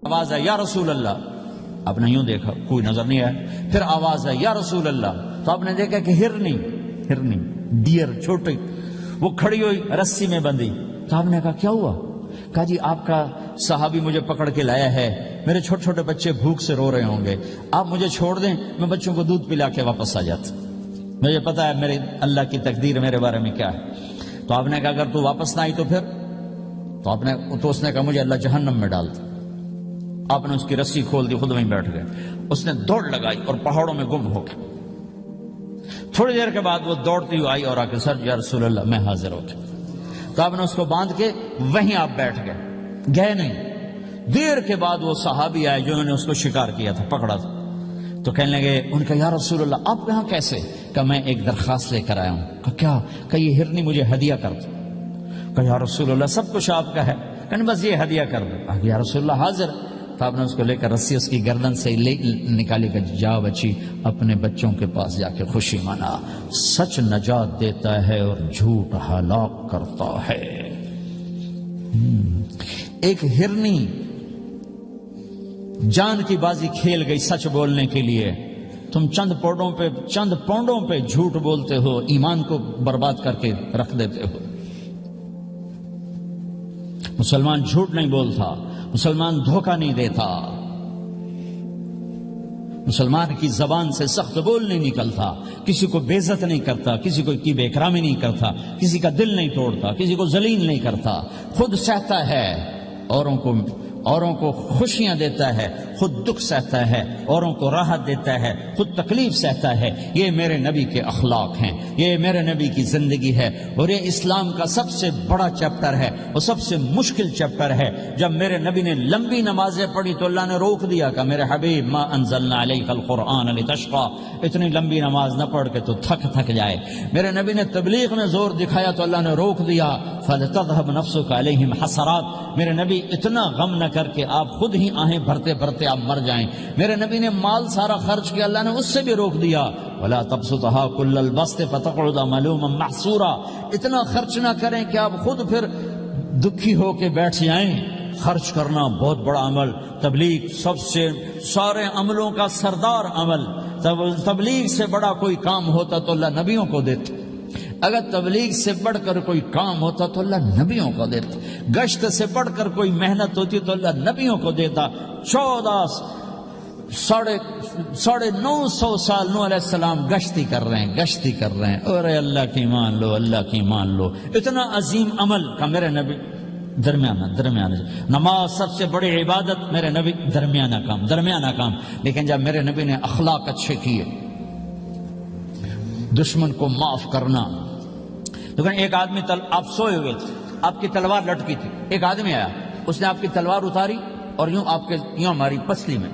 آواز ہے یا رسول اللہ، آپ نے یوں دیکھا کوئی نظر نہیں آیا، پھر آواز ہے یا رسول اللہ، تو آپ نے دیکھا کہ ہرنی ڈیئر چھوٹی وہ کھڑی ہوئی رسی میں بندھی، تو آپ نے کہا کیا ہوا؟ کہا جی آپ کا صحابی مجھے پکڑ کے لایا ہے، میرے چھوٹے چھوٹے بچے بھوک سے رو رہے ہوں گے، آپ مجھے چھوڑ دیں، میں بچوں کو دودھ پلا کے واپس آ جاتا، مجھے پتا ہے میرے اللہ کی تقدیر میرے بارے میں کیا ہے۔ تو آپ نے کہا اگر تو واپس نہ آئی تو پھر؟ تو اس نے کہا مجھے اللہ جہنم میں ڈال دے۔ آپ نے اس کی رسی کھول دی، خود وہیں بیٹھ گئے، اس نے دوڑ لگائی اور پہاڑوں میں گم ہو گئی۔ تھوڑی دیر کے بعد وہ دوڑتی ہوئی آئی اور آ کے سر یا رسول اللہ میں حاضر ہو گیا، تو آپ نے اس کو باندھ کے وہیں آپ بیٹھ گئے نہیں۔ دیر کے بعد وہ صحابی آئے جنہوں نے اس کو شکار کیا تھا، پکڑا تھا، تو کہنے لگے ان کا یا رسول اللہ آپ یہاں کیسے؟ کہ میں ایک درخواست لے کر آیا ہوں۔ کہ کیا؟ کہ یہ ہرنی مجھے ہدیہ کر دو۔ کہ یا رسول اللہ سب کچھ آپ کا ہے، کہ بس یہ ہدیہ کر دو۔ یا رسول اللہ حاضر۔ تو آپ نے اس کو لے کر رسی اس کی گردن سے نکالی کہ جا بچی اپنے بچوں کے پاس جا کے خوشی منا، سچ نجات دیتا ہے اور جھوٹ ہلاک کرتا ہے۔ ایک ہرنی جان کی بازی کھیل گئی سچ بولنے کے لیے، تم چند پونڈوں پہ جھوٹ بولتے ہو، ایمان کو برباد کر کے رکھ دیتے ہو۔ مسلمان جھوٹ نہیں بولتا، مسلمان دھوکہ نہیں دیتا، مسلمان کی زبان سے سخت بول نہیں نکلتا، کسی کو بے عزت نہیں کرتا، کسی کو کی بے اکرامی نہیں کرتا، کسی کا دل نہیں توڑتا، کسی کو ذلیل نہیں کرتا، خود سہتا ہے، اوروں کو خوشیاں دیتا ہے، خود دکھ سہتا ہے، اوروں کو راحت دیتا ہے، خود تکلیف سہتا ہے۔ یہ میرے نبی کے اخلاق ہیں، یہ میرے نبی کی زندگی ہے، اور یہ اسلام کا سب سے بڑا چیپٹر ہے اور سب سے مشکل چیپٹر ہے۔ جب میرے نبی نے لمبی نمازیں پڑھی تو اللہ نے روک دیا کہ میرے حبیب ما انزلنا علیک القرآن لتشقى، اتنی لمبی نماز نہ پڑھ کے تو تھک جائے۔ میرے نبی نے تبلیغ میں زور دکھایا تو اللہ نے روک دیا فلتذهب نفسك علیہم حسرات، میرے نبی اتنا غم نہ کر کے آپ خود ہی آہیں بھرتے بھرتے آپ مر جائیں۔ میرے نبی نے مال سارا خرچ کیا، اللہ نے اس سے بھی روک دیا ولا تبسطها كل البسط فتقعد ملوما محسورا، اتنا خرچ نہ کریں کہ آپ خود پھر دکھی ہو کے بیٹھ جائیں۔ خرچ کرنا بہت بڑا عمل، تبلیغ سب سے سارے عملوں کا سردار عمل، تبلیغ سے بڑا کوئی کام ہوتا تو اللہ نبیوں کو دیتے، اگر تبلیغ سے بڑھ کر کوئی کام ہوتا تو اللہ نبیوں کو دیتا، گشت سے بڑھ کر کوئی محنت ہوتی تو اللہ نبیوں کو دیتا۔ 950 سال نوح علیہ السلام گشتی کر رہے ہیں، اور اللہ کی مان لو، اللہ کی مان لو، اتنا عظیم عمل کا میرے نبی درمیانہ نماز سب سے بڑی عبادت، میرے نبی درمیانہ کام، لیکن جب میرے نبی نے اخلاق اچھے کیے، دشمن کو معاف کرنا، لیکن ایک آدمی آپ سوئے ہوئے تھے، آپ کی تلوار لٹکی تھی، ایک آدمی آیا، اس نے آپ کی تلوار اتاری اور یوں ماری پسلی میں،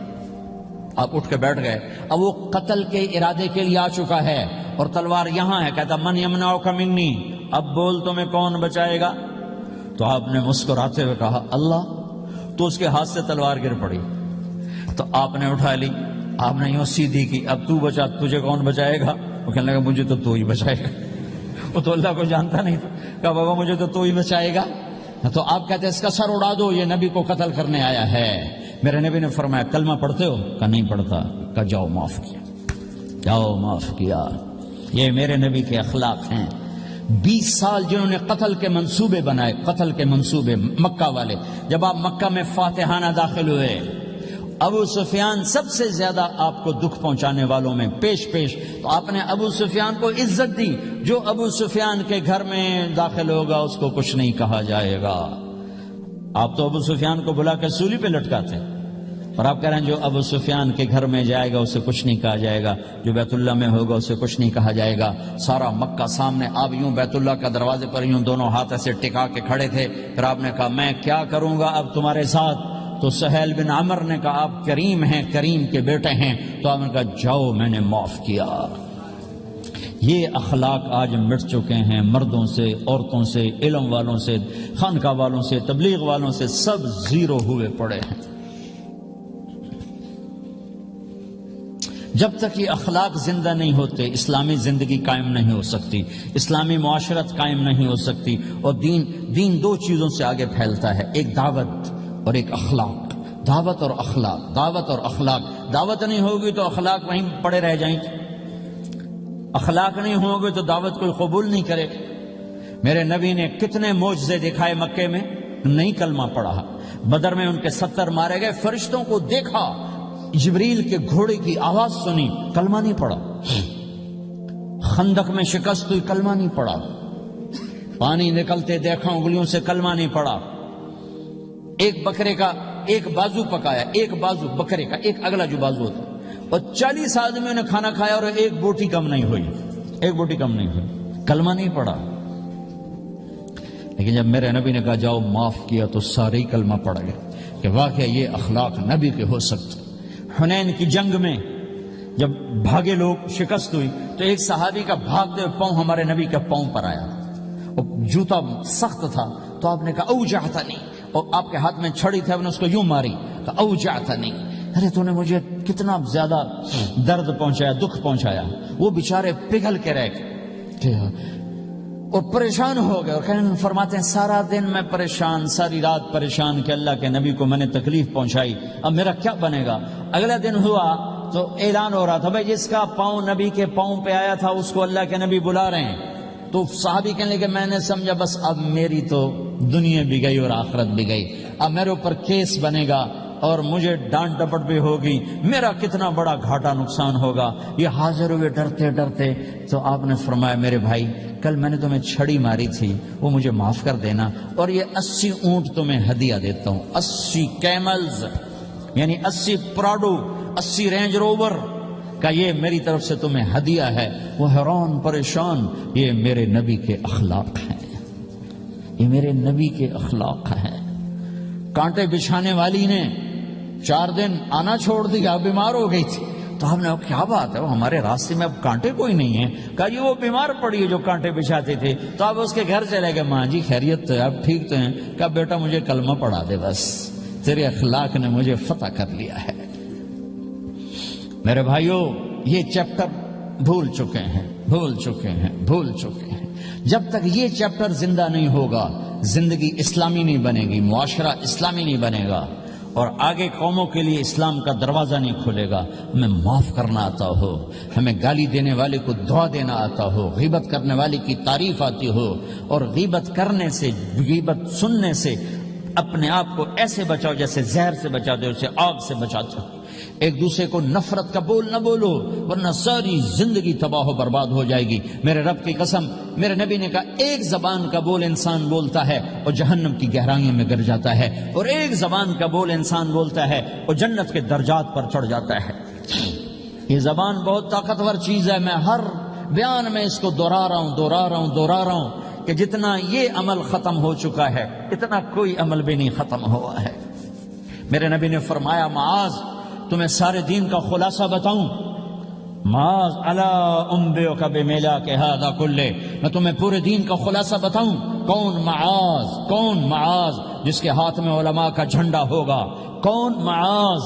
آپ اٹھ کے بیٹھ گئے، اب وہ قتل کے ارادے کے لیے آ چکا ہے اور تلوار یہاں ہے، کہتا من یمنعک منی، اب بول تمہیں کون بچائے گا؟ تو آپ نے مسکراتے ہوئے کہا اللہ، تو اس کے ہاتھ سے تلوار گر پڑی، تو آپ نے اٹھا لی، آپ نے یوں سیدھی کی، اب تو بچا، تجھے کون بچائے گا؟ وہ کہنے لگا مجھے تو ہی بچائے گا، وہ تو اللہ کو جانتا نہیں تھا، کہا بابا مجھے تو ہی بچائے گا، تو آپ کہتے ہیں اس کا سر اڑا دو، یہ نبی کو قتل کرنے آیا ہے۔ میرے نبی نے فرمایا کلمہ پڑھتے ہو؟ کہا نہیں پڑھتا، کہا جاؤ معاف کیا۔ یہ میرے نبی کے اخلاق ہیں۔ 20 سال جنہوں نے قتل کے منصوبے مکہ والے، جب آپ مکہ میں فاتحانہ داخل ہوئے، ابو سفیان سب سے زیادہ آپ کو دکھ پہنچانے والوں میں پیش، تو آپ نے ابو سفیان کو عزت دی، جو ابو سفیان کے گھر میں داخل ہوگا اس کو کچھ نہیں کہا جائے گا۔ آپ تو ابو سفیان کو بلا کے سولی پہ لٹکاتے، اور آپ کہہ رہے ہیں جو ابو سفیان کے گھر میں جائے گا اسے کچھ نہیں کہا جائے گا، جو بیت اللہ میں ہوگا اسے کچھ نہیں کہا جائے گا۔ سارا مکہ سامنے، آپ یوں بیت اللہ کا دروازے پر یوں دونوں ہاتھ ایسے ٹکا کے کھڑے تھے، پھر آپ نے کہا میں کیا کروں گا اب تمہارے ساتھ؟ تو سہیل بن عمر نے کہا آپ کریم ہیں، کریم کے بیٹے ہیں، تو آپ نے کہا جاؤ میں نے معاف کیا۔ یہ اخلاق آج مٹ چکے ہیں، مردوں سے، عورتوں سے، علم والوں سے، خانقاہ والوں سے، تبلیغ والوں سے، سب زیرو ہوئے پڑے ہیں۔ جب تک یہ اخلاق زندہ نہیں ہوتے اسلامی زندگی قائم نہیں ہو سکتی، اسلامی معاشرت قائم نہیں ہو سکتی، اور دین دو چیزوں سے آگے پھیلتا ہے، ایک دعوت اور ایک اخلاق۔ دعوت اور اخلاق، دعوت اور اخلاق. دعوت نہیں ہوگی تو اخلاق وہیں پڑے رہ جائیں گے، اخلاق نہیں ہوگے تو دعوت کوئی قبول نہیں کرے. میرے نبی نے کتنے معجزے دکھائے مکے میں، نہیں کلمہ پڑھا. بدر میں ان کے 70 مارے گئے، فرشتوں کو دیکھا، جبریل کے گھوڑے کی آواز سنی، کلمہ نہیں پڑھا. خندق میں شکست ہوئی، کلمہ نہیں پڑھا. پانی نکلتے دیکھا، انگلیوں سے کلمہ نہیں پڑھا. ایک بکرے کا ایک بازو پکایا، ایک بازو بکرے کا، ایک اگلا جو بازو ہوتا، اور 40 آدمیوں نے کھانا کھایا اور ایک بوٹی کم نہیں ہوئی، ایک بوٹی کم نہیں ہوئی، کلمہ نہیں پڑھا. لیکن جب میرے نبی نے کہا جاؤ معاف کیا تو سارے ہی کلمہ پڑھ گئے کہ واقعہ یہ اخلاق نبی کے ہو سکتے. حنین کی جنگ میں جب بھاگے لوگ، شکست ہوئی، تو ایک صحابی کا بھاگتے ہوئے پاؤں ہمارے نبی کے پاؤں پر آیا، اور جوتا سخت تھا. تو آپ نے کہا اوجعتنی، اور آپ کے ہاتھ میں چھڑی تھی، آپ نے اس کو یوں ماری، کہا اوجعتنی، ارے تو نے مجھے کتنا زیادہ درد پہنچایا، دکھ پہنچایا. وہ بیچارے پگھل کے رہ گئے اور پریشان ہو گئے، اور فرماتے ہیں سارا دن میں پریشان، ساری رات پریشان کہ اللہ کے نبی کو میں نے تکلیف پہنچائی، اب میرا کیا بنے گا. اگلا دن ہوا تو اعلان ہو رہا تھا بھائی جس کا پاؤں نبی کے پاؤں پہ آیا تھا اس کو اللہ کے نبی بلا رہے ہیں. تو صحابی کہنے لگے میں نے سمجھا بس اب میری تو دنیا بھی گئی اور آخرت بھی گئی، اب میرے اوپر کیس بنے گا اور مجھے ڈانٹ ڈپٹ بھی ہوگی، میرا کتنا بڑا گھاٹا نقصان ہوگا. یہ حاضر ہوئے ڈرتے ڈرتے. تو آپ نے فرمایا میرے بھائی کل میں نے تمہیں چھڑی ماری تھی، وہ مجھے معاف کر دینا، اور یہ 80 اونٹ تمہیں ہدیہ دیتا ہوں، 80 کیملز یعنی 80 پراڈو، 80 رینج روور کا یہ میری طرف سے تمہیں ہدیہ ہے. وہ حیران پریشان، یہ میرے نبی کے اخلاق ہیں، یہ میرے نبی کے اخلاق ہیں. کانٹے بچھانے والی نے 4 دن آنا چھوڑ دیا، بیمار ہو گئی تھی. تو ہم نے کیا بات ہے، وہ ہمارے راستے میں اب کانٹے کوئی نہیں ہیں. کہا یہ وہ بیمار پڑی ہے جو کانٹے بچھاتے تھے. تو آپ اس کے گھر چلے گئے، ماں جی خیریت تو ہے، آپ ٹھیک تو ہیں؟ کہا بیٹا مجھے کلمہ پڑھا دے، بس تیرے اخلاق نے مجھے فتح کر لیا ہے. میرے بھائیوں یہ چیپٹر بھول چکے ہیں، بھول چکے ہیں، بھول چکے ہیں. جب تک یہ چیپٹر زندہ نہیں ہوگا زندگی اسلامی نہیں بنے گی، معاشرہ اسلامی نہیں بنے گا، اور آگے قوموں کے لیے اسلام کا دروازہ نہیں کھلے گا. ہمیں معاف کرنا آتا ہو، ہمیں گالی دینے والے کو دعا دینا آتا ہو، غیبت کرنے والے کی تعریف آتی ہو، اور غیبت کرنے سے، غیبت سننے سے اپنے آپ کو ایسے بچاؤ جیسے زہر سے بچاتے ہو، اسے آگ سے بچاتے ہو. ایک دوسرے کو نفرت کا بول نہ بولو ورنہ ساری زندگی تباہ و برباد ہو جائے گی. میرے رب کی قسم، میرے نبی نے کہا ایک زبان کا بول انسان بولتا ہے اور جہنم کی گہرائیوں میں گر جاتا ہے، اور ایک زبان کا بول انسان بولتا ہے اور جنت کے درجات پر چڑھ جاتا ہے. یہ زبان بہت طاقتور چیز ہے. میں ہر بیان میں اس کو دہرا رہا ہوں کہ جتنا یہ عمل ختم ہو چکا ہے اتنا کوئی عمل بھی نہیں ختم ہوا ہے. میرے نبی نے فرمایا معاذ تمہیں سارے دین کا خلاصہ بتاؤں؟ معاذ الا انبئک بملاک ھذا کلہ، میں تمہیں پورے دین کا خلاصہ بتاؤں؟ کون معاذ؟ کون معاذ جس کے ہاتھ میں علماء کا جھنڈا ہوگا؟ کون معاذ؟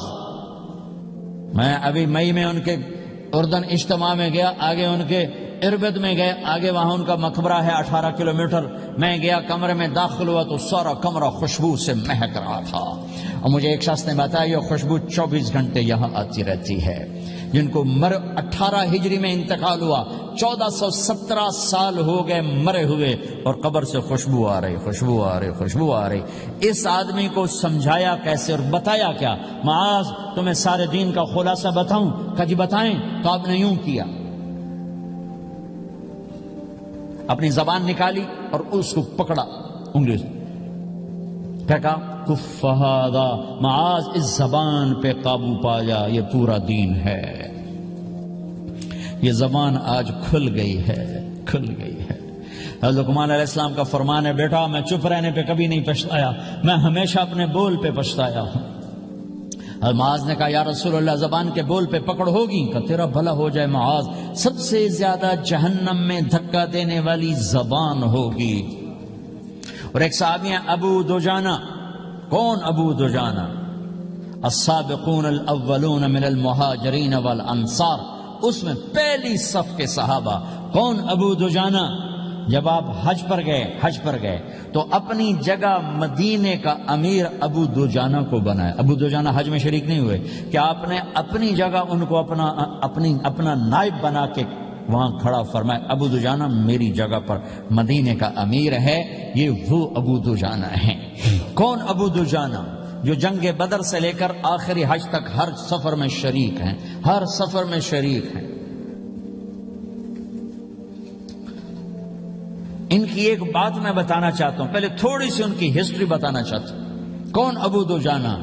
میں ابھی مئی میں ان کے اردن اجتماع میں گیا، آگے ان کے اربد میں گئے، آگے وہاں ان کا مقبرہ ہے 18 کلومیٹر. میں گیا، کمرے میں داخل ہوا تو سارا کمرہ خوشبو سے مہک رہا تھا، اور مجھے ایک شخص نے بتایا یہ خوشبو 24 گھنٹے یہاں آتی رہتی ہے. جن کو 18 ہجری میں انتقال ہوا، 1417 سال ہو گئے مرے ہوئے، اور قبر سے خوشبو آ رہی، خوشبو آ رہی، خوشبو آ رہی. اس آدمی کو سمجھایا کیسے اور بتایا کیا؟ معاذ تمہیں سارے دین کا خلاصہ بتاؤں؟ کہا جی بتائیں. تو آپ نے یوں کیا، اپنی زبان نکالی اور اس کو پکڑا انگلی سے، پھینکا، کف ھذا، معاذ اس زبان پہ قابو پایا، یہ پورا دین ہے. یہ زبان آج کھل گئی ہے، کھل گئی ہے. حضرت لقمان علیہ السلام کا فرمان ہے بیٹا میں چپ رہنے پہ کبھی نہیں پچھتایا، میں ہمیشہ اپنے بول پہ پچھتایا ہوں. معاذ نے کہا یا رسول اللہ زبان کے بول پہ پکڑ ہوگی؟ کہ تیرا بھلا ہو جائے معاذ، سب سے زیادہ جہنم میں دھکا دینے والی زبان ہوگی. اور ایک صحابی ہیں ابو دجانہ. کون ابو دجانہ؟ السابقون الاولون من المہاجرین والانصار، اس میں پہلی صف کے صحابہ. کون ابو دجانہ؟ جب آپ حج پر گئے تو اپنی جگہ مدینے کا امیر ابو دجانہ کو بنایا. ابو دجانہ حج میں شریک نہیں ہوئے کہ آپ نے اپنی جگہ ان کو اپنا نائب بنا کے وہاں کھڑا فرمایا ابو دجانہ میری جگہ پر مدینے کا امیر ہے. یہ وہ ابو دجانہ ہیں. کون ابو دجانہ؟ جو جنگ بدر سے لے کر آخری حج تک ہر سفر میں شریک ہیں، ہر سفر میں شریک ہیں. ان کی ایک بات میں بتانا چاہتا ہوں، پہلے تھوڑی سی ان کی ہسٹری بتانا چاہتا ہوں. کون ابو دجانہ؟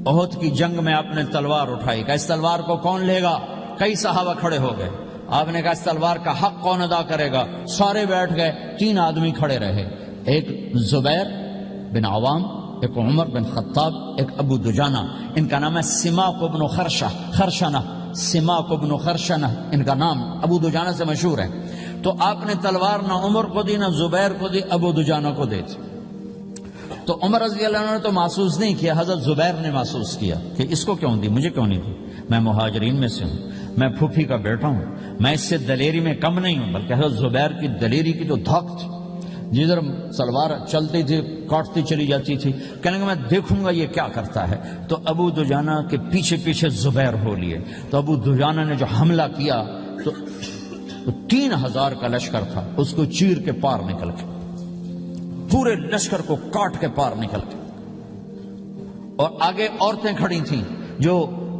احد کی جنگ میں آپ نے تلوار اٹھائی، کہ اس تلوار کو کون لے گا؟ کئی صحابہ کھڑے ہو گئے. آپ نے کہا اس تلوار کا حق کون ادا کرے گا؟ سارے بیٹھ گئے. 3 آدمی کھڑے رہے، ایک زبیر بن عوام، ایک عمر بن خطاب، ایک ابو دجانہ. ان کا نام ہے سماق بن خرشنہ. سماق بن خرشنہ ان کا نام ابو دجانہ سے مشہور ہے. تو آپ نے تلوار نہ عمر کو دی، نہ زبیر کو دی، ابو دجانہ کو دی تھی. تو عمر رضی اللہ عنہ نے تو محسوس نہیں کیا، حضرت زبیر نے محسوس کیا کہ اس کو کیوں دی، مجھے کیوں نہیں دی؟ میں مہاجرین میں سے ہوں، میں پھوپھی کا بیٹا ہوں، میں اس سے دلیری میں کم نہیں ہوں. بلکہ حضرت زبیر کی دلیری کی تو دھاک تھی، جدھر سلوار چلتی تھی کاٹتی چلی جاتی تھی. کہنے کہ میں دیکھوں گا یہ کیا کرتا ہے. تو ابو دجانہ کے پیچھے پیچھے زبیر ہو لیے. تو ابو دجانہ نے جو حملہ کیا تو 3000 کا لشکر تھا، اس کو چیر کے پار نکل کے، پورے لشکر کو کاٹ کے پار نکل کے. اور آگے عورتیں کھڑی تھیں جو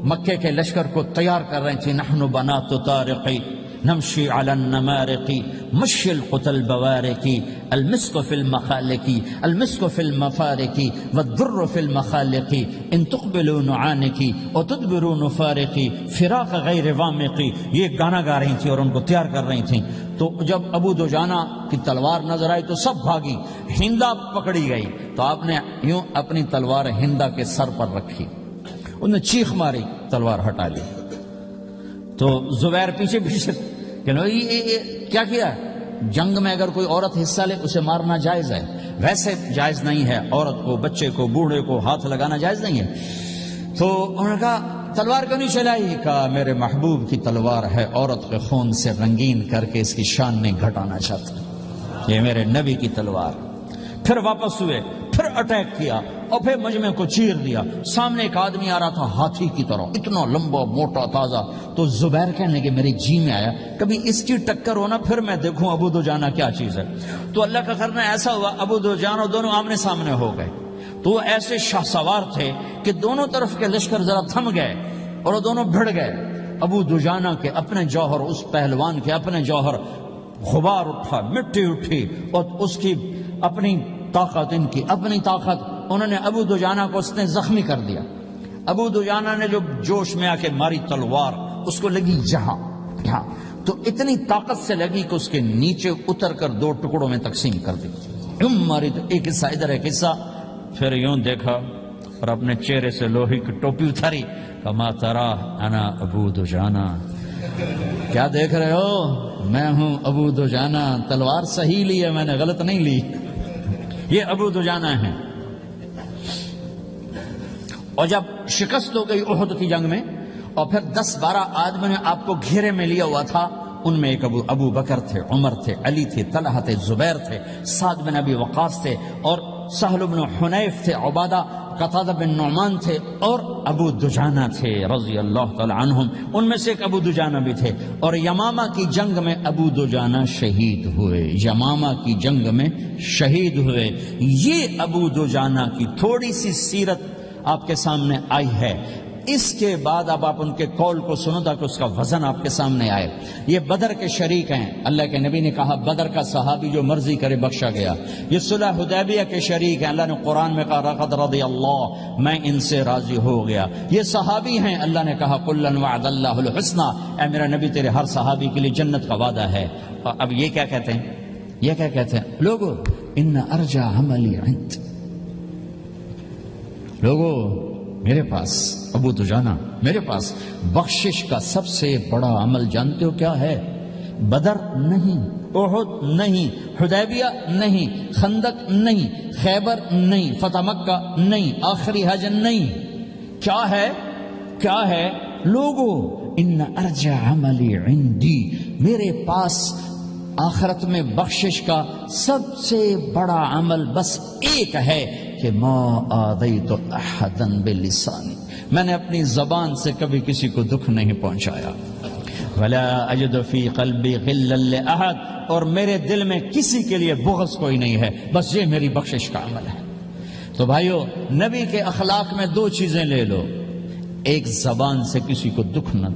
مکے کے لشکر کو تیار کر رہی تھیں. نحن بنات طارقی نمشی علی النمارق مشی القتل بوارقی المسک فی المخالقی المسک فی المفارقی والدر فی المخالقی ان تقبلوا نعانقی وتدبروا نفارقی فراق غیر وامقی. یہ گانا گا رہی تھیں اور ان کو تیار کر رہی تھیں. تو جب ابو دجانہ کی تلوار نظر آئی تو سب بھاگی. ہندا پکڑی گئی تو آپ نے یوں اپنی تلوار ہندا کے سر پر رکھی، انہوں نے چیخ ماری، تلوار ہٹا لی. تو زبیر پیچھے پیچھے کہ کیا کیا؟ جنگ میں اگر کوئی عورت حصہ لے اسے مارنا جائز ہے، ویسے جائز نہیں ہے عورت کو، بچے کو، بوڑھے کو ہاتھ لگانا جائز نہیں ہے. تو انہوں نے کہا تلوار کیوں نہیں چلائی؟ کہا میرے محبوب کی تلوار ہے، عورت کے خون سے رنگین کر کے اس کی شان نہیں گھٹانا چاہتا، یہ میرے نبی کی تلوار. پھر واپس ہوئے، پھر اٹیک کیا اور پھر مجمع کو چیر دیا. سامنے ایک آدمی آ رہا تھا ہاتھی کی طرح، اتنا لمبا موٹا تازہ. تو زبیر کہنے کہ میرے جی میں آیا کبھی اس کی ٹکر ہونا پھر میں دیکھوں ابو دجانہ کیا چیز ہے. تو اللہ کا کرنا ایسا ہوا ابو دجانہ دونوں آمنے سامنے ہو گئے. تو وہ ایسے شاہ سوار تھے کہ دونوں طرف کے لشکر ذرا تھم گئے اور وہ دونوں بھڑ گئے. ابو دجانہ کے اپنے جوہر، اس پہلوان کے اپنے جوہر، غبار اٹھا، مٹی اٹھی، اور اس کی اپنی طاقت، ان کی اپنی طاقت. انہوں نے ابو دجانہ کو اس نے زخمی کر دیا. ابو دجانہ نے جو جوش میں آ کے ماری تلوار، اس کو لگی یہاں، تو اتنی طاقت سے لگی کہ اس کے نیچے اتر کر 2 ٹکڑوں میں تقسیم کر دی. ماری تو ایک حصہ ادھر، ایک حصہ. پھر یوں دیکھا اور اپنے چہرے سے لوہے کی ٹوپی اتاری. کما ترا انا ابو دجانہ، کیا دیکھ رہے ہو؟ میں ہوں ابو دجانہ. تلوار صحیح لی ہے میں نے، غلط نہیں لی. یہ ابو دجانہ ہیں. اور جب شکست ہو گئی احد کی جنگ میں اور پھر 10-12 آدمی نے آپ کو گھیرے میں لیا ہوا تھا، ان میں ایک ابو بکر تھے، عمر تھے، علی تھے، طلحہ تھے، زبیر تھے، سعد بن ابی وقاص تھے، اور سہل بن حنیف تھے، عبادہ قتادہ بن نعمان تھے، اور ابو دجانہ تھے رضی اللہ تعالی عنہم. ان میں سے ایک ابو دجانہ بھی تھے. اور یمامہ کی جنگ میں ابو دجانہ شہید ہوئے. یمامہ کی جنگ میں شہید ہوئے. یہ ابو دجانہ کی تھوڑی سی سیرت آپ کے سامنے آئی ہے. اس کے بعد اب آپ ان کے قول کو سنو تاکہ اس کا وزن آپ کے سامنے آئے. یہ بدر کے شریک ہیں. اللہ کے نبی نے کہا بدر کا صحابی جو مرضی کرے بخشا گیا. یہ صلح حدیبیہ کے شریک ہیں. اللہ نے قرآن میں کہا لقد رضی اللہ، میں ان سے راضی ہو گیا. یہ صحابی ہیں. اللہ نے کہا کلا وعد اللہ الحسنى، اے میرا نبی تیرے ہر صحابی کے لیے جنت کا وعدہ ہے. اور اب یہ کیا کہتے ہیں؟ یہ کیا کہتے ہیں لوگو؟ ان ارجع عملی عند، لوگو میرے پاس، ابو دجانہ میرے پاس بخشش کا سب سے بڑا عمل جانتے ہو کیا ہے؟ بدر نہیں، احد نہیں، حدیبیہ نہیں، خندق نہیں، خیبر نہیں، فتح مکہ نہیں، آخری حج نہیں. کیا ہے؟ کیا ہے لوگو؟ ان ارجع عملی عندی، میرے پاس آخرت میں بخشش کا سب سے بڑا عمل بس ایک ہے کہ ما آذیت احدا بلسانی، میں نے اپنی زبان سے کبھی کسی کو دکھ نہیں پہنچایا. ولا اجد فی قلبی غلا لاحد، اور میرے دل میں کسی کے لیے بغض کوئی نہیں ہے، بس یہ میری بخشش کا عمل ہے. تو بھائیو، نبی کے اخلاق میں دو چیزیں لے لو، ایک زبان سے کسی کو دکھ نہ